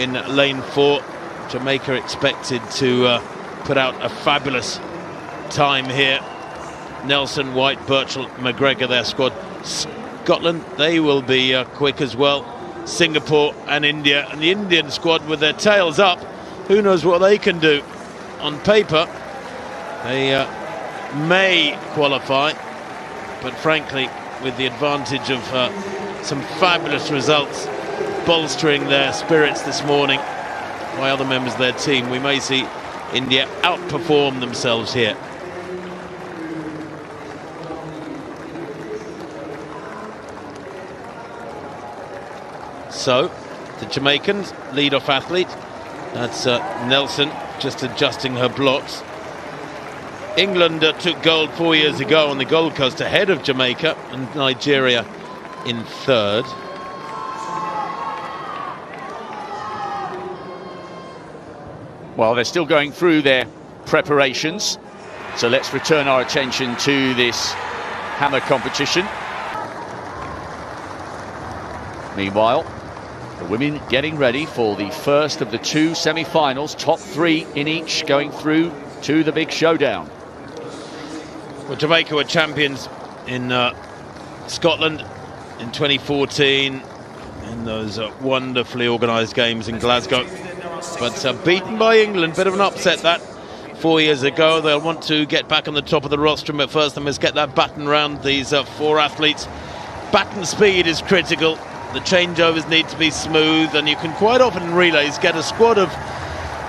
in lane 4. Jamaica expected to put out a fabulous time here. Nelson, White, Birchall, McGregor, their squad. Scotland, they will be quick as well. Singapore and India, and the Indian squad with their tails up. Who knows what they can do? On paper, they may qualify, but frankly, with the advantage of some fabulous results bolstering their spirits this morning by other members of their team, we may see India outperform themselves here. So, the Jamaicans, lead-off athlete, that's Nelson, just adjusting her blocks. England took gold 4 years ago on the Gold Coast ahead of Jamaica, and Nigeria in third. Well, they're still going through their preparations, so let's return our attention to this hammer competition. Meanwhile, the women getting ready for the first of the two semi-finals, top 3 in each going through to the big showdown. Well, Jamaica were champions in Scotland in 2014 in those wonderfully organised games in Glasgow, but beaten by England. Bit of an upset that 4 years ago. They'll want to get back on the top of the rostrum, but first they must get that baton round these 4 athletes. Baton speed is critical. The changeovers need to be smooth, and you can quite often in relays get a squad of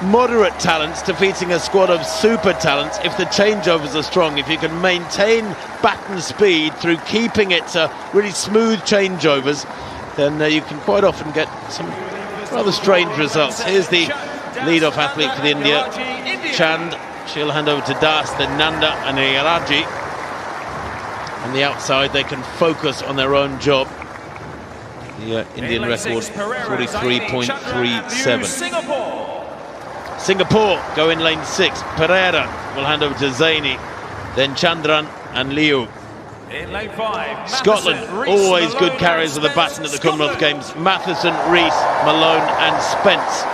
moderate talents defeating a squad of super talents if the changeovers are strong. If you can maintain baton speed through keeping it really smooth changeovers, then you can quite often get some rather strange results. Here's the lead-off athlete for the India, Chand. She'll hand over to Das, then Nanda and Iraji. On the outside, they can focus on their own job. The Indian record, 43.37. Singapore go in lane 6. Pereira will hand over to Zaini, then Chandran and Liu. In lane 5, Scotland, always good carriers of the baton at the Commonwealth Games. Matheson, Rees, Malone and Spence,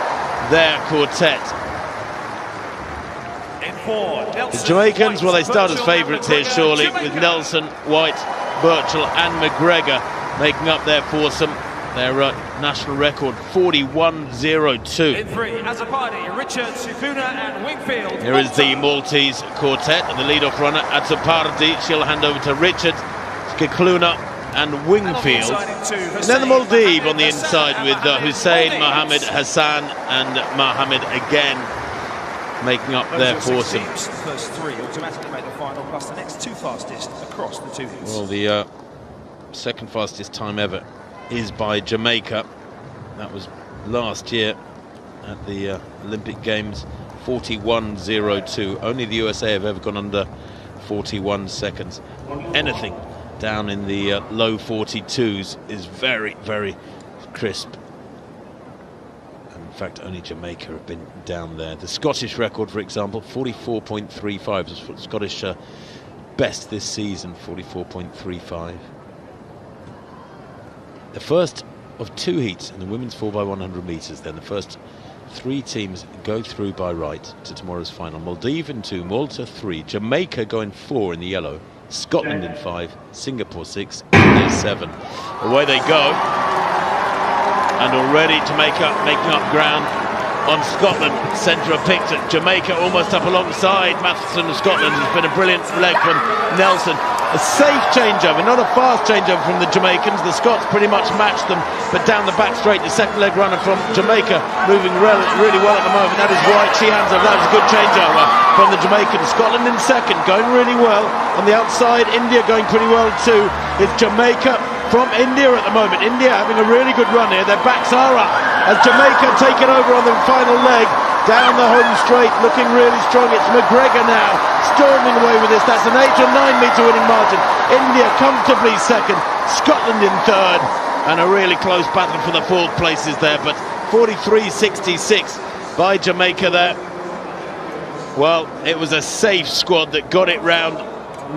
their quartet. In 4, The Jamaicans, well, they start as favourites here surely, with Nelson, White, Birchall and McGregor making up their foursome. Their national record, 41.02. In 3, Azapadi, Richards, Sufuna and Wingfield. Here is the Maltese quartet, and the lead-off runner, Azapadi. She'll hand over to Richards, Kikluna and Wingfield. And then the Maldives on the inside with Hussein, Mohammed, Hassan and Mohammed again making up their foursome. The first 3 automatically make the final, plus the next 2 fastest across the 2 hits. Well, the second fastest time ever is by Jamaica. That was last year at the Olympic Games, 41.02. Only the USA have ever gone under 41 seconds. Anything down in the low 42s is very, very crisp. In fact, only Jamaica have been down there. The Scottish record, for example, 44.35 is the Scottish best this season, 44.35. The first of 2 heats in the women's 4x100 metres. Then the first 3 teams go through by right to tomorrow's final. Maldives in 2, Malta 3, Jamaica going 4 in the yellow, Scotland in 5, Singapore 6, India 7. Away they go, and already Jamaica making up ground on Scotland. Centre of picture, Jamaica almost up alongside Matheson of Scotland. It's been a brilliant leg from Nelson. A safe changeover, not a fast changeover from the Jamaicans. The Scots pretty much matched them, but down the back straight, the second leg runner from Jamaica moving really well at the moment. That is White, she hands over. That was a good changeover from the Jamaicans. Scotland in second, going really well. On the outside, India going pretty well too. It's Jamaica from India at the moment. India having a really good run here. Their backs are up as Jamaica taking over on the final leg. Down the home straight, looking really strong. It's McGregor now, storming away with this. That's an 8 or 9 metre winning margin. India comfortably second, Scotland in third, and a really close battle for the 4th places there. But 43.66 by Jamaica there. Well, it was a safe squad that got it round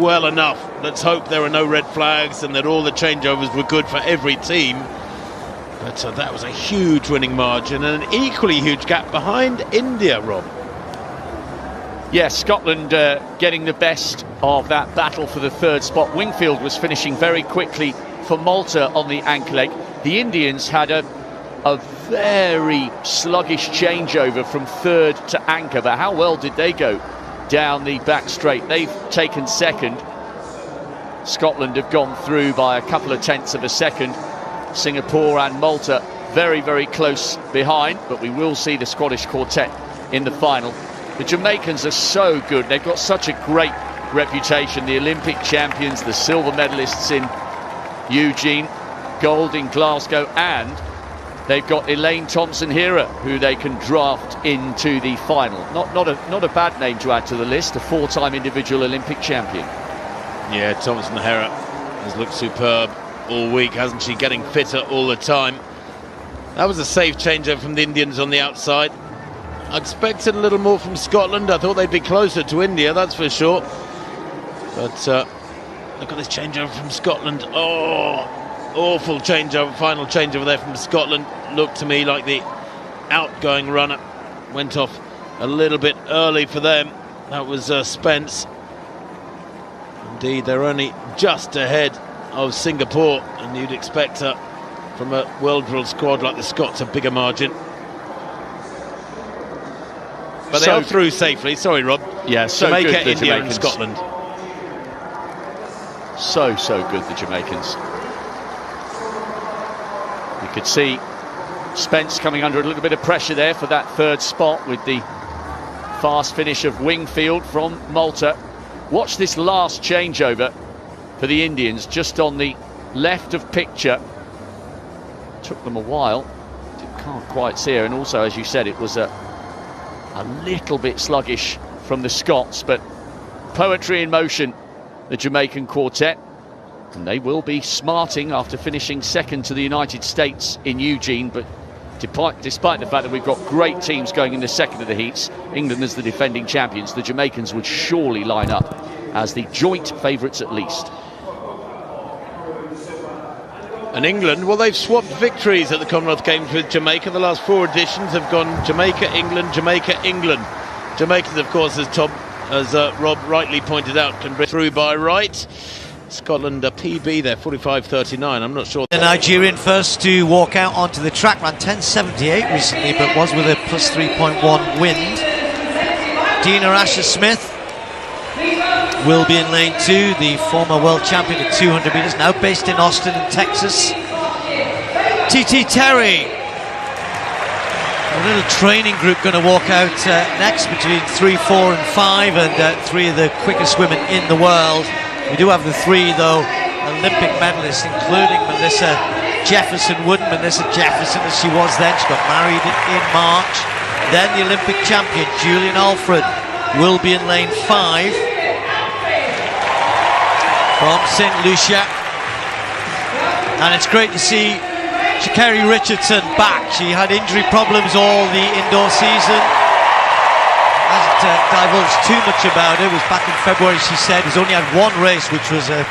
well enough. Let's hope there are no red flags and that all the changeovers were good for every team. But that was a huge winning margin and an equally huge gap behind India, Rob. Yes, Scotland getting the best of that battle for the third spot. Wingfield was finishing very quickly for Malta on the anchor leg. The Indians had a very sluggish changeover from third to anchor, but how well did they go down the back straight? They've taken second. Scotland have gone through by a couple of tenths of a second. Singapore and Malta very, very close behind, but we will see the Scottish quartet in the final. The Jamaicans are so good. They've got such a great reputation. The Olympic champions, the silver medalists in Eugene, gold in Glasgow, and they've got Elaine Thompson-Herah, who they can draft into the final. Not a bad name to add to the list, a four-time individual Olympic champion. Yeah, Thompson-Herah has looked superb all week, hasn't she? Getting fitter all the time. That was a safe changeover from the Indians on the outside. I expected a little more from Scotland. I thought they'd be closer to India, that's for sure. But look at this changeover from Scotland. Oh, awful changeover, final changeover there from Scotland. Looked to me like the outgoing runner went off a little bit early for them. That was Spence. Indeed, they're only just ahead of Singapore, and you'd expect from a world rule squad like the Scots a bigger margin. But they are through safely. Sorry, Rob. Yeah, so Jamaica, good, India Jamaicans. and Scotland. So good, the Jamaicans. You could see Spence coming under a little bit of pressure there for that third spot with the fast finish of Wingfield from Malta. Watch this last changeover for the Indians, just on the left of picture. Took them a while. Can't quite see her, and also, as you said, it was a little bit sluggish from the Scots, but poetry in motion, the Jamaican quartet, and they will be smarting after finishing second to the United States in Eugene. But despite the fact that we've got great teams going in the second of the heats, England as the defending champions, the Jamaicans would surely line up as the joint favourites at least. And England, well, they've swapped victories at the Commonwealth Games with Jamaica. The last four editions have gone Jamaica, England, Jamaica, England. Jamaicans, of course, as Rob rightly pointed out, can break through by right. Scotland, a PB there, 45.39. I'm not sure. The Nigerian first to walk out onto the track, ran 10.78 recently, but was with a plus 3.1 wind. Dina Asher-Smith will be in lane 2, the former world champion at 200 metres, now based in Austin in Texas. TT Terry, a little training group, going to walk out next between 3, 4 and 5, and 3 of the quickest women in the world. We do have the 3, though, Olympic medalists, including Melissa Jefferson-Wooden. Melissa Jefferson, as she was then, she got married in March. Then the Olympic champion, Julian Alfred, will be in lane 5. From St. Lucia, and it's great to see Sha'Carri Richardson back. She had injury problems all the indoor season, hasn't divulged too much about it. It was back in February, she said. Has only had one race, which was a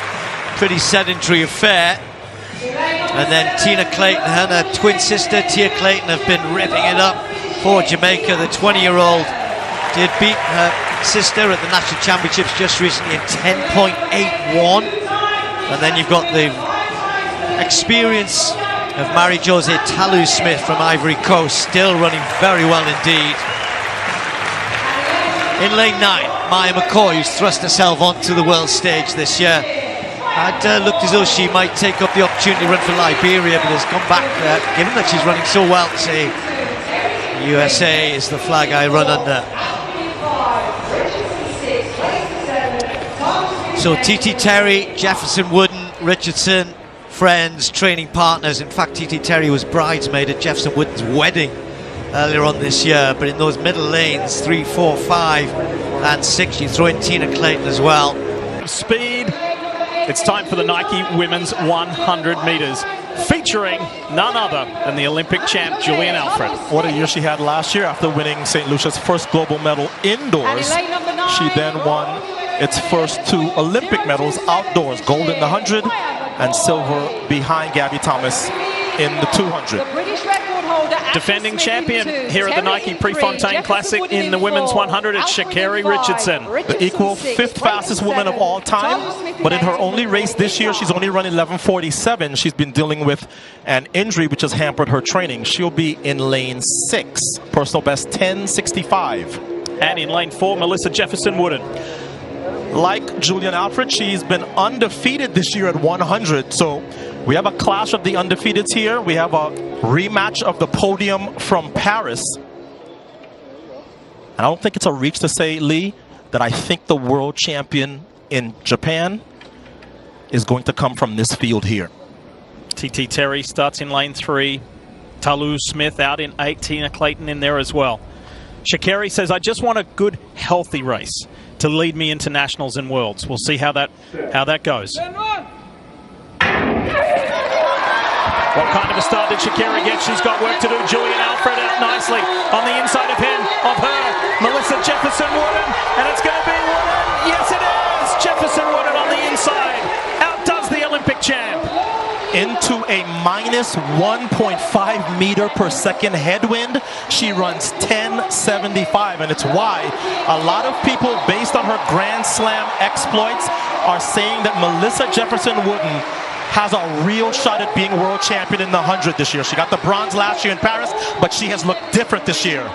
pretty sedentary affair. And then Tina Clayton and her twin sister Tia Clayton have been ripping it up for Jamaica. The 20-year-old did beat her sister at the National Championships just recently in 10.81. And then you've got the experience of Mary-Josée Talu-Smith from Ivory Coast, still running very well indeed. In lane 9, Maya McCoy, who's thrust herself onto the world stage this year, had looked as though she might take up the opportunity to run for Liberia, but has come back, given that she's running so well, to say USA is the flag I run under. So TT Terry, Jefferson-Wooden, Richardson, friends, training partners. In fact, TT Terry was bridesmaid at Jefferson-Wooden's wedding earlier on this year. But in those middle lanes, 3, 4, 5 and 6, you throw in Tina Clayton as well. Speed. It's time for the Nike Women's 100 metres, featuring none other than the Olympic champ Julian Alfred. What a year she had last year after winning St. Lucia's first global medal indoors. She then won its first 2 Olympic medals outdoors, gold in the 100 and silver behind Gabby Thomas in the 200. Defending champion here at the Nike Prefontaine Classic in the women's 100, it's Sha'Carri Richardson. The equal 5th fastest woman of all time, but in her only race this year, she's only run 11:47. She's been dealing with an injury which has hampered her training. She'll be in lane 6, personal best 10:65. And in lane 4, Melissa Jefferson-Wooden. Like Julian Alfred, she's been undefeated this year at 100. So we have a clash of the undefeateds here. We have a rematch of the podium from Paris. And I don't think it's a reach to say, Lee, that I think the world champion in Japan is going to come from this field here. TT Terry starts in lane 3. Talu Smith out in 8. Tina Clayton in there as well. Sha'Carri says, I just want a good, healthy race to lead me into nationals and worlds. We'll see how that goes. What kind of a start did Sha'Carri get? She's got work to do. Julian Alfred out nicely on the inside of her. Melissa Jefferson-Wooden, and it's going to be Wooden. Yes, it is. Jefferson-Wooden on the inside. Outdoes the Olympic champ. Into a minus 1.5 meter per second headwind, she runs 10:75, and it's why a lot of people, based on her Grand Slam exploits, are saying that Melissa Jefferson-Wooden has a real shot at being world champion in the 100 this year. She got the bronze last year in Paris, but she has looked different this year.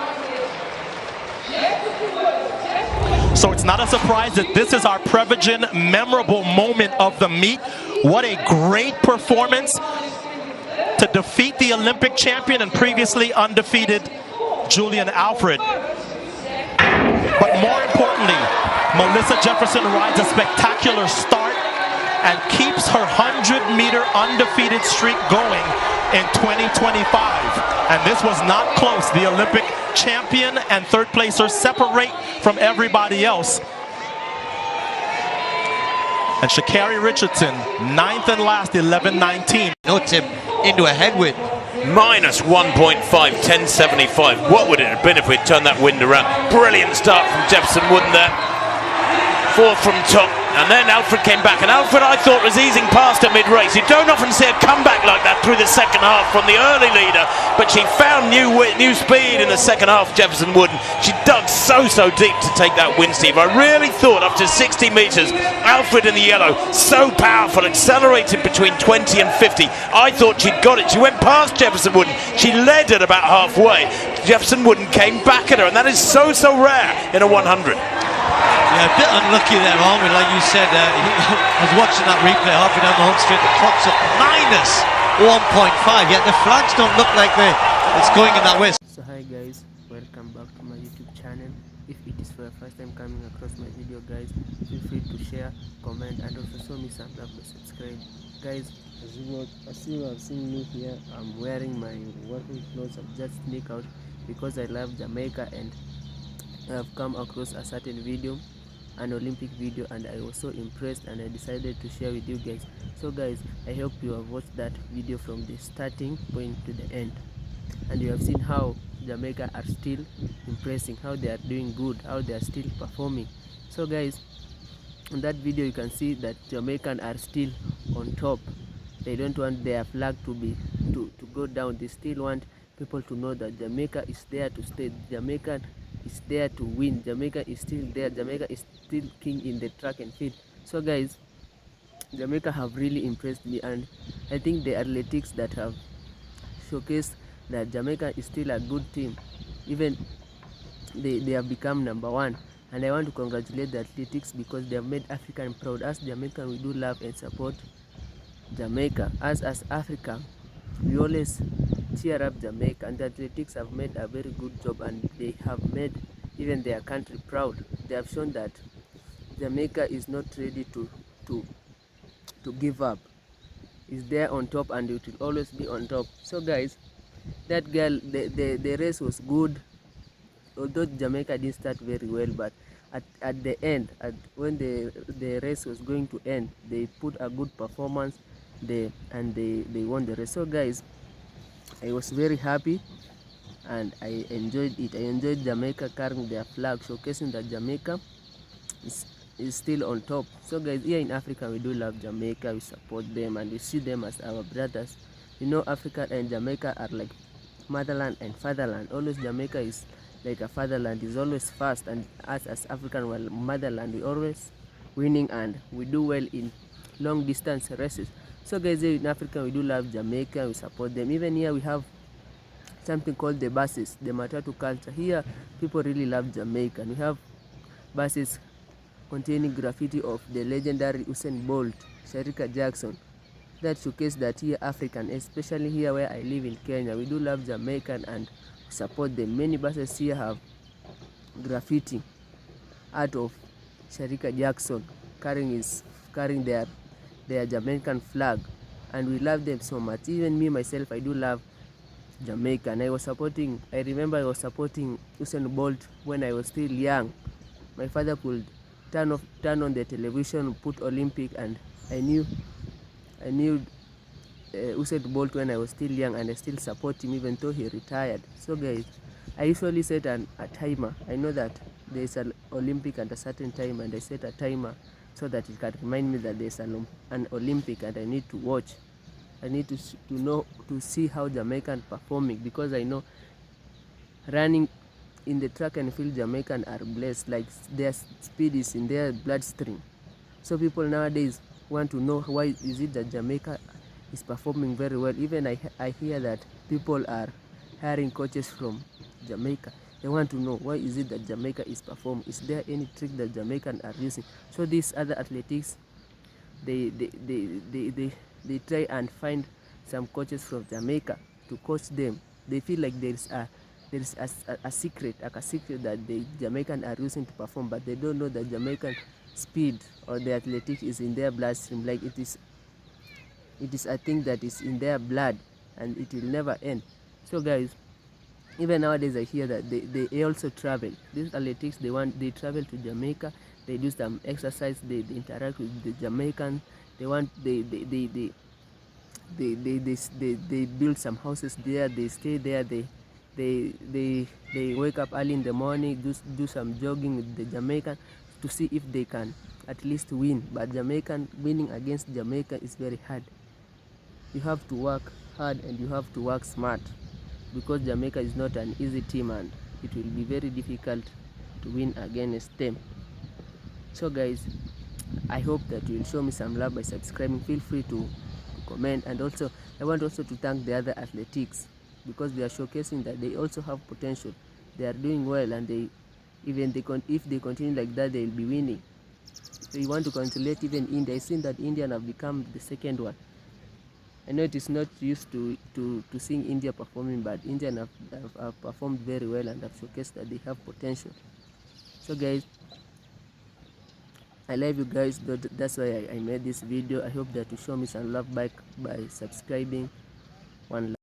So it's not a surprise that this is our Prevagen memorable moment of the meet. What a great performance to defeat the Olympic champion and previously undefeated Julian Alfred. But more importantly, Melissa Jefferson rides a spectacular start and keeps her 100-meter undefeated streak going in 2025. And this was not close. The Olympic champion and third placer separate from everybody else. And Sha'Carri Richardson, 9th and last, 11:19. No, Tim, into a headwind. Minus 1.5, 10.75. What would it have been if we'd turned that wind around? Brilliant start from Jefferson-Wooden there. 4th from top. And then Alfred came back, and Alfred, I thought, was easing past at mid-race. You don't often see a comeback like that through the second half from the early leader, but she found new speed in the second half, Jefferson-Wooden. She dug so deep to take that win, Steve. I really thought after 60 metres, Alfred in the yellow, so powerful, accelerated between 20 and 50. I thought she'd got it. She went past Jefferson-Wooden. She led at about halfway. Jefferson-Wooden came back at her, and that is so rare in a 100. Yeah, a bit unlucky there, aren't we? Like you said, I was watching that replay halfway down the home straight. The clock's at minus 1.5, yet the flags don't look like it's going in that way. So hi guys, welcome back to my YouTube channel. If it is for the first time coming across my video, guys, feel free to share, comment, and also show me some love to subscribe. Guys, as you have seen me here, I'm wearing my working clothes. I've just sneak out because I love Jamaica, and I've come across a certain video, an Olympic video, and I was so impressed, and I decided to share with you guys. So guys, I hope you have watched that video from the starting point to the end, and you have seen how Jamaica are still impressing, how they are doing good, how they are still performing. So guys, in that video you can see that Jamaicans are still on top. They don't want their flag to go down. They still want people to know that Jamaica is there to stay. Jamaica is there to win. Jamaica is still there. Jamaica is still king in the track and field. So guys, Jamaica have really impressed me, and I think the athletics that have showcased that Jamaica is still a good team. Even they have become #1, and I want to congratulate the athletics because they have made African proud. As Jamaican, we do love and support Jamaica. As Africa, we always cheer up Jamaica, and the athletics have made a very good job, and they have made even their country proud. They have shown that Jamaica is not ready to give up. It's there on top, and it will always be on top. So guys, that girl, the race was good, although Jamaica didn't start very well, but at the end, when the race was going to end, they put a good performance, and they won the race. So guys, I was very happy and I enjoyed it. I enjoyed Jamaica carrying their flag, showcasing that Jamaica is still on top. So guys, here in Africa, we do love Jamaica, we support them, and we see them as our brothers. You know, Africa and Jamaica are like motherland and fatherland. Always Jamaica is like a fatherland, is always first, and us as African, well, motherland, we always winning and we do well in long distance races. So guys, here in Africa we do love Jamaica, we support them. Even here we have something called the buses, the matatu culture. Here people really love Jamaica, and we have buses containing graffiti of the legendary Usain Bolt, Sharika Jackson, that showcase that here African, especially here where I live in Kenya, we do love Jamaican and support them. Many buses here have graffiti art of Sharika Jackson carrying their Jamaican flag, and we love them so much. Even me myself, I do love Jamaica, and I remember I was supporting Usain Bolt when I was still young. My father could turn on the television, put Olympic, and I knew Usain Bolt when I was still young, and I still support him even though he retired. So guys, I usually set a timer. I know that there is an Olympic at a certain time, and I set a timer so that it can remind me that there is an Olympic and I need to watch. I need to see how Jamaican performing, because I know running in the track and field Jamaican are blessed, like their speed is in their bloodstream. So people nowadays want to know why is it that Jamaica is performing very well. Even I hear that people are hiring coaches from Jamaica. They want to know why is it that Jamaica is performing. Is there any trick that Jamaican are using? So these other athletics, they try and find some coaches from Jamaica to coach them. They feel like there is a secret, like a secret that the Jamaican are using to perform, but they don't know that Jamaican speed or the athletics is in their bloodstream. Like it is a thing that is in their blood, and it will never end. So guys, even nowadays I hear that they also travel. These athletics, they travel to Jamaica, they do some exercise, they interact with the Jamaicans, they build some houses there, they stay there, they wake up early in the morning, do some jogging with the Jamaican to see if they can at least win. But winning against Jamaica is very hard. You have to work hard and you have to work smart, because Jamaica is not an easy team and it will be very difficult to win against them. So guys, I hope that you will show me some love by subscribing. Feel free to comment, and also I want also to thank the other athletics, because they are showcasing that they also have potential. They are doing well, and if they continue like that, they will be winning. So you want to congratulate even India. I seen that India have become the second one. I know it is not used to seeing India performing, but India have performed very well and have showcased that they have potential. So guys, I love you guys. That's why I made this video. I hope that you show me some love back by subscribing. One love.